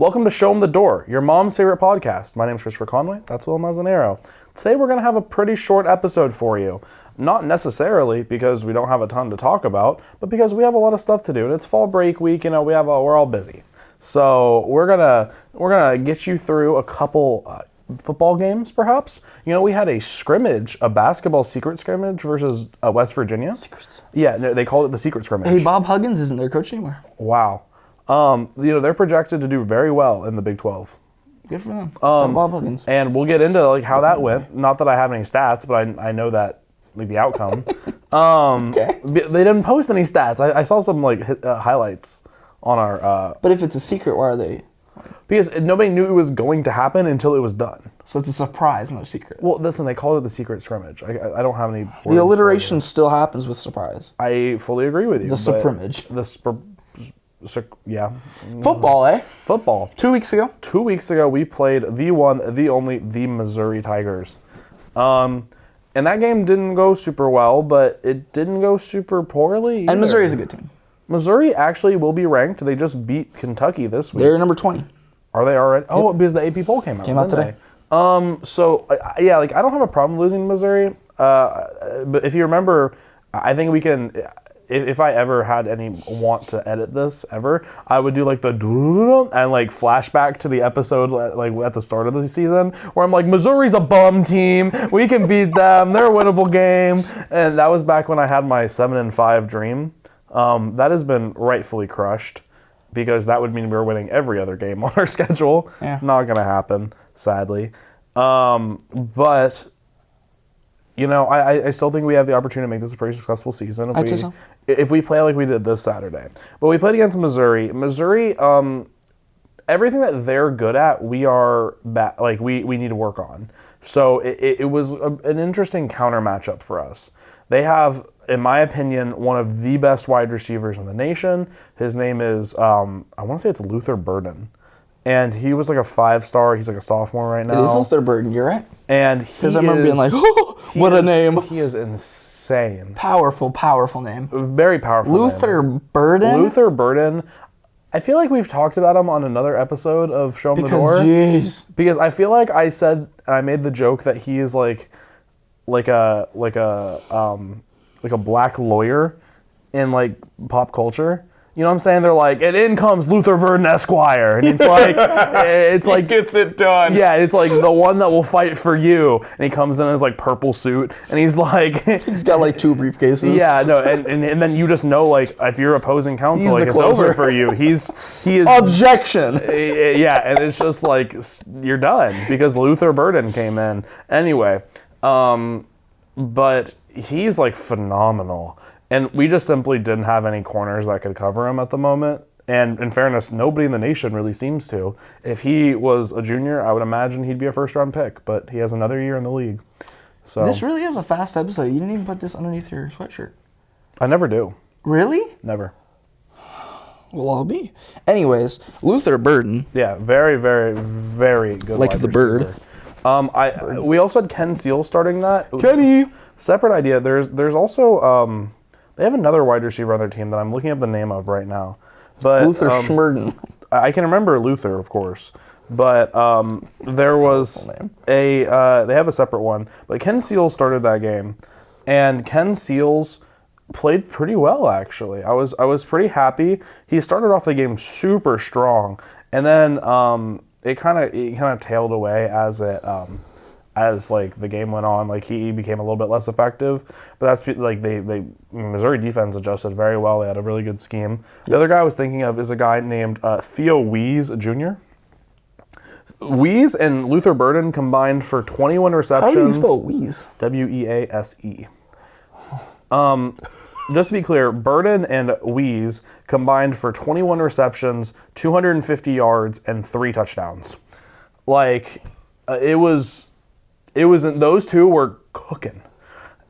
Welcome to Show Em The Dore, your mom's favorite podcast. My name is Christopher Conway. That's Willem Azzinnaro. Today we're going to have a pretty short episode for you. Not necessarily because we don't have a ton to talk about, but because we have a lot of stuff to do. And it's fall break week, we're all busy. So we're gonna get you through a couple football games, perhaps. We had a scrimmage, a basketball secret scrimmage versus West Virginia. Secrets. Yeah, no, they call it the secret scrimmage. Hey, Bob Huggins isn't their coach anymore. Wow. They're projected to do very well in the Big 12. Good for them. Bob Huggins. And we'll get into how that went. Not that I have any stats, but I know that the outcome. Okay. They didn't post any stats. I saw some highlights on our. But if it's a secret, why are they? Because nobody knew it was going to happen until it was done. So it's a surprise, not a secret. Well, listen, they called it the secret scrimmage. I don't have any. The alliteration still happens with surprise. I fully agree with you. The scrimmage. Yeah. Football, eh? Football. 2 weeks ago. 2 weeks ago, we played the one, the only, the Missouri Tigers. And that game didn't go super well, but it didn't go super poorly either. And Missouri is a good team. Missouri actually will be ranked. They just beat Kentucky this week. They're number 20. Are they already? Oh, because the AP poll came out. Came out today. I don't have a problem losing to Missouri. But if you remember, I think we can. If I ever had any want to edit this ever, I would do the and flashback to the episode at the start of the season where I'm like, Missouri's a bum team. We can beat them. They're a winnable game. And that was back when I had my 7-5 dream. That has been rightfully crushed because that would mean we were winning every other game on our schedule. Yeah. Not going to happen, sadly. But I still think we have the opportunity to make this a pretty successful season if we play like we did this Saturday. But we played against Missouri. Missouri, everything that they're good at, we are we need to work on. So it was an interesting counter matchup for us. They have, in my opinion, one of the best wide receivers in the nation. His name is, I want to say it's Luther Burden. And he was a 5-star. He's a sophomore right now. It is Luther Burden, you're right. And because I remember being what a name. He is insane. Powerful name. Very powerful Luther name. Burden? Luther Burden. I feel like we've talked about him on another episode of Show Em The Dore. Jeez. Because I feel like I said, and I made the joke that he is like a black lawyer in pop culture. You know what I'm saying? They're like, and in comes Luther Burden Esquire. And it's he gets it done. Yeah, it's the one that will fight for you. And he comes in his purple suit. And he's he's got 2 briefcases. Yeah, no, and then you just know, if you're opposing counsel, it's closer. over for you. He is. Objection. Yeah, and it's just you're done because Luther Burden came in. Anyway, but he's phenomenal. And we just simply didn't have any corners that could cover him at the moment. And in fairness, nobody in the nation really seems to. If he was a junior, I would imagine he'd be a first-round pick. But he has another year in the league. So this really is a fast episode. You didn't even put this underneath your sweatshirt. I never do. Really? Never. Well, I'll be. Anyways, Luther Burden. Yeah, very, very, very good. Like the bird. We also had Ken Seal starting that. Kenny. Separate idea. There's also they have another wide receiver on their team that I'm looking up the name of right now. But Luther Schmerden. I can remember Luther, of course. But there was they have a separate one. But Ken Seals started that game, and Ken Seals played pretty well actually. I was pretty happy. He started off the game super strong, and then it kind of tailed away as the game went on. He became a little bit less effective, but that's Missouri defense adjusted very well. They had a really good scheme. The other guy I was thinking of is a guy named Theo Wees Jr. Wees and Luther Burden combined for 21 receptions. How do you spell Wees? Wease. Just to be clear, Burden and Wees combined for 21 receptions, 250 yards, and 3 touchdowns. Those two were cooking.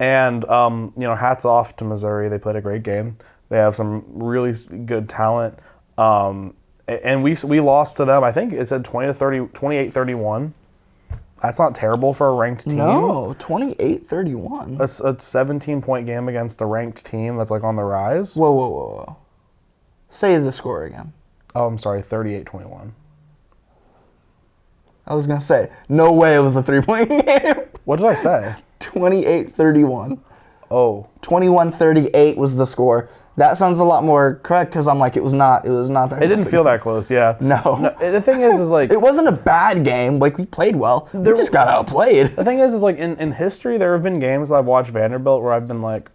And, hats off to Missouri. They played a great game. They have some really good talent. And we lost to them. I think it said 28-31. That's not terrible for a ranked team. No, 28-31. That's a 17-point game against a ranked team that's on the rise. Whoa. Say the score again. Oh, I'm sorry, 38-21. I was going to say, no way it was a 3-point game. What did I say? 28-31. Oh. 21-38 was the score. That sounds a lot more correct because I'm like, it was not that. It didn't feel that close, yeah. No. The thing is like... It wasn't a bad game. Like, we played well. We just got outplayed. The thing is like, in history, there have been games I've watched Vanderbilt where I've been like...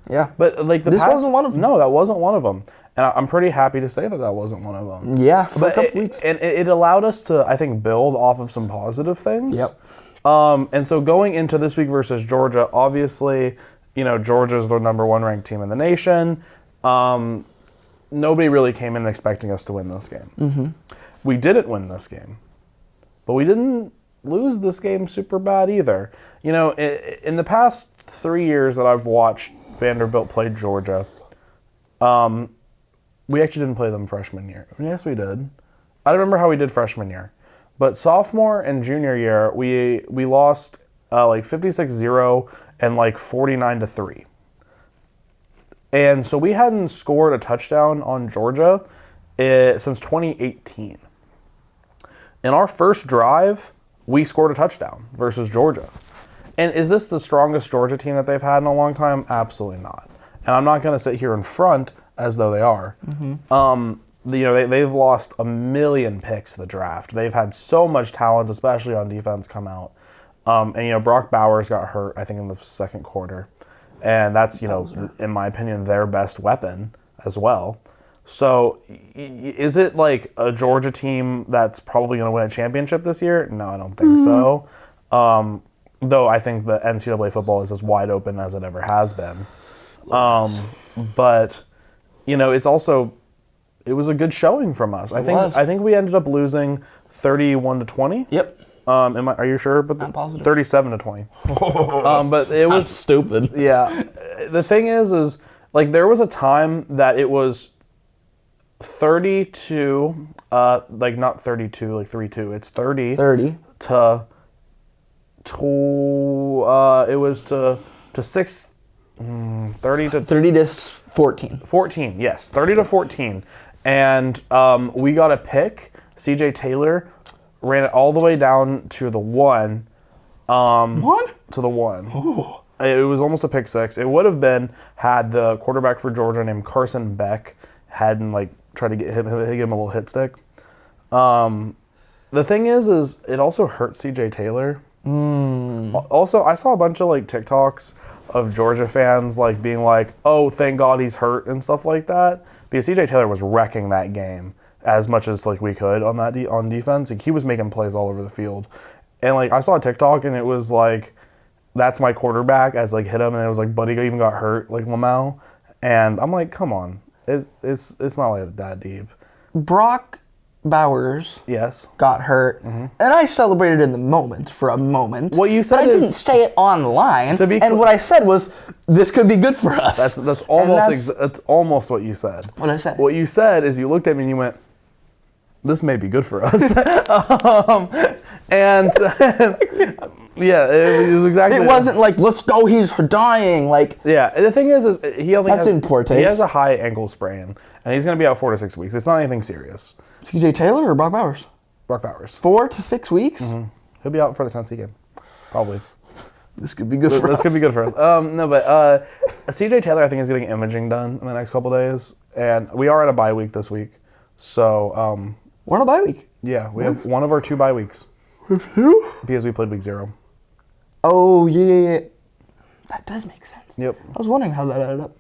Yeah. But, like, this wasn't one of them. No, that wasn't one of them. And I'm pretty happy to say that wasn't one of them. Yeah, for a couple weeks. And it allowed us to, I think, build off of some positive things. Yep. And so going into this week versus Georgia, obviously, Georgia's the number 1 ranked team in the nation. Nobody really came in expecting us to win this game. Mm-hmm. We didn't win this game, but we didn't lose this game super bad either. In the past 3 years that I've watched Vanderbilt play Georgia, we actually didn't play them freshman year. Yes, we did. I don't remember how we did freshman year. But sophomore and junior year, we lost like 56-0 and like 49-3. And so we hadn't scored a touchdown on Georgia since 2018. In our first drive, we scored a touchdown versus Georgia. And is this the strongest Georgia team that they've had in a long time? Absolutely not. And I'm not going to sit here in front as though they are. Mm-hmm. They've lost a million picks to the draft. They've had so much talent, especially on defense, come out. And Brock Bowers got hurt, I think, in the second quarter. And that's, in my opinion, their best weapon as well. So is it like a Georgia team that's probably going to win a championship this year? No, I don't think so. Though I think the NCAA football is as wide open as it ever has been. But, it's also... It was a good showing from us. I think we ended up losing 31-20. Yep. Are you sure? But I'm positive. 37-20. But it was That's stupid. Yeah. The thing is like there was a time that it was 32. Like not 32, like 3-2. It's 30. 30 to. It was to 6. 30 to 14. 14, yes, 30-14. And we got a pick. CJ Taylor ran it all the way down to the 1. What? To the 1. Ooh. It was almost a pick 6. It would have been had the quarterback for Georgia named Carson Beck hadn't tried to get him a little hit stick. The thing is it also hurt CJ Taylor. Also, I saw a bunch of TikToks of Georgia fans being like, "Oh, thank God he's hurt" and stuff like that, because CJ Taylor was wrecking that game as much as we could on that on defense. He was making plays all over the field, and I saw a TikTok and it was "That's my quarterback" as hit him, and it was Buddy even got hurt Lamau, and I'm like, come on, it's not that deep. Brock Bowers got hurt, and I celebrated in the moment for a moment. What you said but I didn't say it online, and what I said was, this could be good for us. That's almost what you said. What I said. What you said is you looked at me and you went, this may be good for us. And yeah, it was exactly. It wasn't let's go, he's dying. Yeah, the thing is he only that's in poor taste. He has a high ankle sprain, and he's going to be out 4 to 6 weeks. It's not anything serious. CJ Taylor or Brock Bowers? Brock Bowers. 4 to 6 weeks? Mm-hmm. He'll be out for the Tennessee game, probably. This could be good for us. This could be good for us. No, but CJ Taylor, I think, is getting imaging done in the next couple days, and we are at a bye week this week. So we're on a bye week. Yeah, we have one of our 2 bye weeks. Who? Because we played week 0. Oh yeah. That does make sense. Yep. I was wondering how that added up.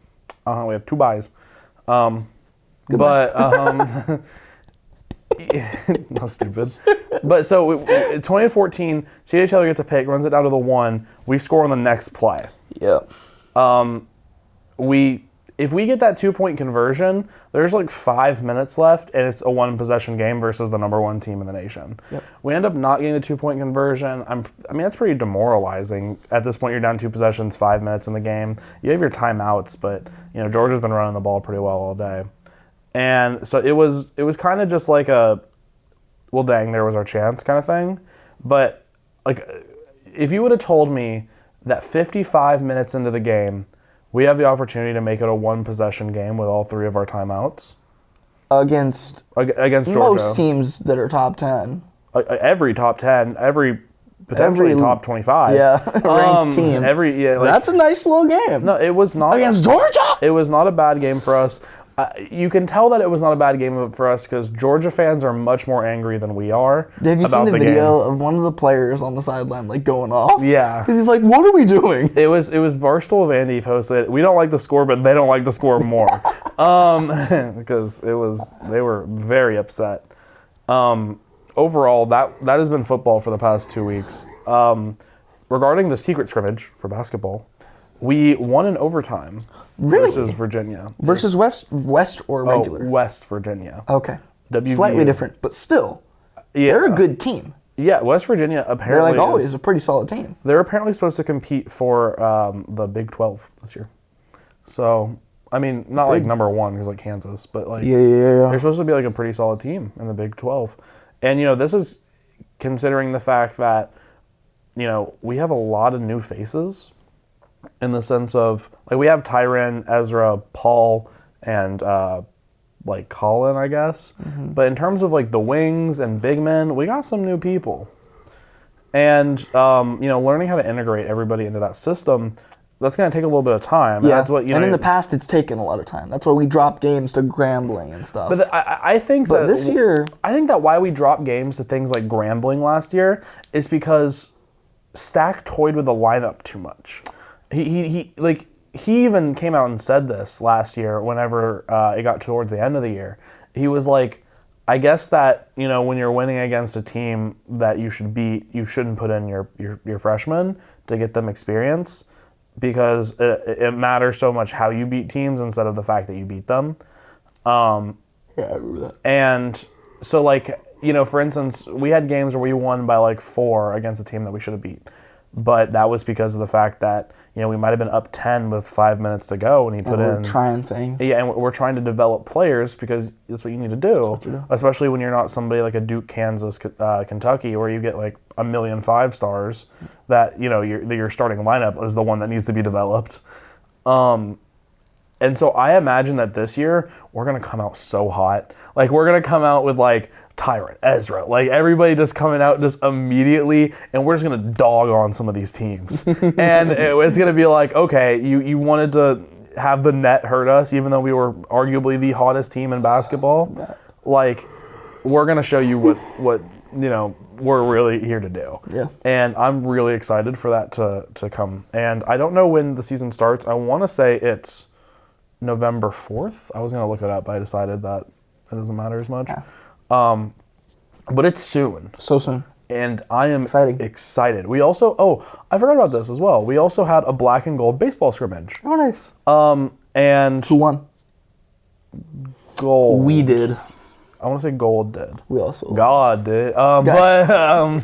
We have 2 byes. But no, stupid. But so 2014, CJ Taylor gets a pick, runs it down to the 1. We score on the next play. Yeah. If we get that 2-point conversion, there's 5 minutes left, and it's a 1-possession game versus the number 1 team in the nation. Yep. We end up not getting the 2-point conversion. That's pretty demoralizing. At this point, you're down 2 possessions, 5 minutes in the game. You have your timeouts, but Georgia's been running the ball pretty well all day. And so it was kind of just a, well, dang, there was our chance kind of thing. But if you would have told me that 55 minutes into the game, we have the opportunity to make it a 1-possession game with all 3 of our timeouts, against Georgia. Most teams that are top 10. Every top 10, potentially top 25. Yeah, ranked team. That's a nice little game. No, it was not. Against Georgia? It was not a bad game for us. You can tell that it was not a bad game for us because Georgia fans are much more angry than we are. Have you seen the video of one of the players on the sideline going off? Yeah. Because he's like, what are we doing? It was Barstool Vandy posted, we don't like the score, but they don't like the score more. Because they were very upset. Overall, that has been football for the past 2 weeks. Regarding the secret scrimmage for basketball, we won in overtime versus Virginia. Versus West or regular? West Virginia. Okay. WVU. Slightly different, but still. Yeah. They're a good team. Yeah, West Virginia apparently they're always a pretty solid team. They're apparently supposed to compete for the Big 12 this year. So, I mean, not like number one because like Kansas, but like they're supposed to be like a pretty solid team in the Big 12. And, this is considering the fact that, we have a lot of new faces in the sense of, like, we have Tyron, Ezra, Paul, and, Colin, I guess. Mm-hmm. But in terms of, like, the wings and big men, we got some new people. And, learning how to integrate everybody into that system, that's going to take a little bit of time. Yeah, and that's what, and in the past, it's taken a lot of time. That's why we drop games to Grambling and stuff. But I think that this year, I think that why we dropped games to things like Grambling last year is because Stack toyed with the lineup too much. He even came out and said this last year whenever it got towards the end of the year. He was like, I guess that, when you're winning against a team that you should beat, you shouldn't put in your freshmen to get them experience. Because it matters so much how you beat teams instead of the fact that you beat them. Yeah, I remember that. And so, for instance, we had games where we won by 4 against a team that we should have beat. But that was because of the fact that, we might have been up 10 with 5 minutes to go and we're trying things. Yeah, and we're trying to develop players because that's what you need to do. Especially when you're not somebody like a Duke, Kansas, Kentucky, where you get 1 million 5-stars that, your starting lineup is the one that needs to be developed. And so I imagine that this year we're going to come out so hot. We're going to come out with Tyron, Ezra, everybody just coming out just immediately, and we're just going to dog on some of these teams. And it's going to be okay, you wanted to have the net hurt us, even though we were arguably the hottest team in basketball. We're going to show you what we're really here to do. Yeah. And I'm really excited for that to come. And I don't know when the season starts. I want to say it's November 4th. I was going to look it up, but I decided that it doesn't matter as much. Yeah. But it's soon. So soon. And I am excited. We also, I forgot about this as well. We also had a black and gold baseball scrimmage. Oh, nice. And who won? Gold. We did. I want to say gold did. We also God did. But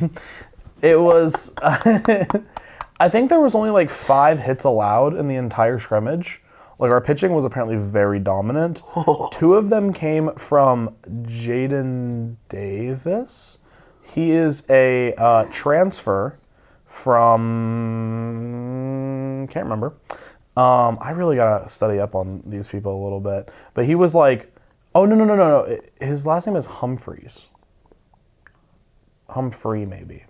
it was, I think there was only 5 hits allowed in the entire scrimmage. Our pitching was apparently very dominant. 2 of them came from Jaden Davis. He is a transfer from... can't remember. I really got to study up on these people a little bit. But he was oh, no. His last name is Humphreys. Humphrey, maybe.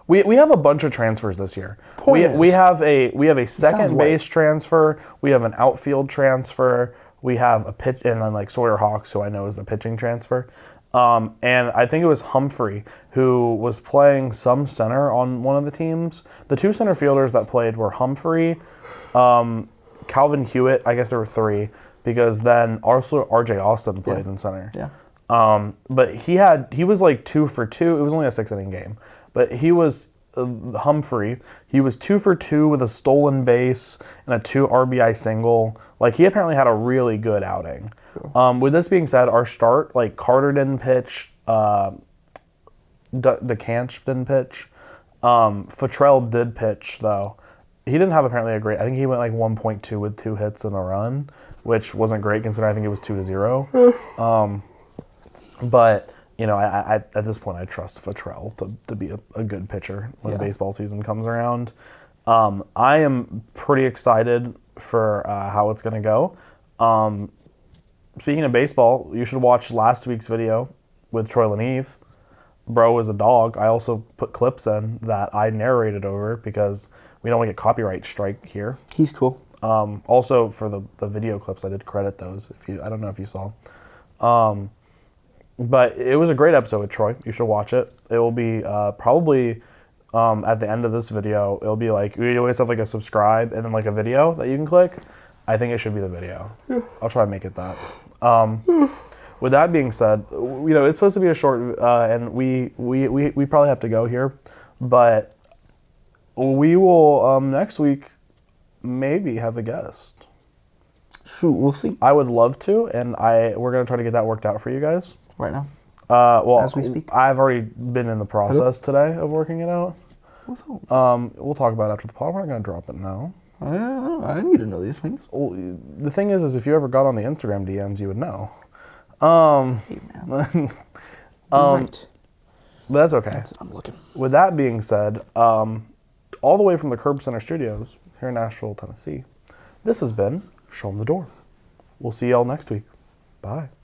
We have a bunch of transfers this year. We have a second base transfer. We have an outfield transfer. We have a pitch, and then Sawyer Hawks, who I know is the pitching transfer. And I think it was Humphrey who was playing some center on one of the teams. The 2 center fielders that played were Humphrey, Calvin Hewitt. I guess there were 3 because then also RJ Austin played in center. Yeah. But he was 2 for 2. It was only a 6-inning game. But he was, Humphrey, he was 2 for 2 with a stolen base and a 2 RBI single. He apparently had a really good outing. Cool. With this being said, our start, Carter didn't pitch, DeCanch didn't pitch. Futrell did pitch, though. He didn't have apparently a great, I think he went 1.2 with 2 hits and a run, which wasn't great considering I think it was 2-0. But... I at this point, I trust Futrell to be a good pitcher when the baseball season comes around. I am pretty excited for how it's going to go. speaking of baseball, you should watch last week's video with Troy Leneve. Bro is a dog. I also put clips in that I narrated over because we don't want to get copyright strike here. He's cool. Also, for the video clips, I did credit those. I don't know if you saw. But it was a great episode with Troy. You should watch it. It will be probably at the end of this video. It'll be like we always have like a subscribe and then like a video that you can click. I think it should be the video. Yeah. I'll try to make it that. With that being said, it's supposed to be a short, and we probably have to go here, but we will next week maybe have a guest. Shoot, we'll see. I would love to, and we're gonna try to get that worked out for you guys. Right now? Well, as we speak? I've already been in the process today of working it out. What's up? We'll talk about it after the pod. We're not going to drop it now. I need to know these things. Well, the thing is if you ever got on the Instagram DMs, you would know. Hey, man. Right. But that's okay. That's it, I'm looking. With that being said, all the way from the Curb Center Studios here in Nashville, Tennessee, this has been Show 'Em the Door. We'll see y'all next week. Bye.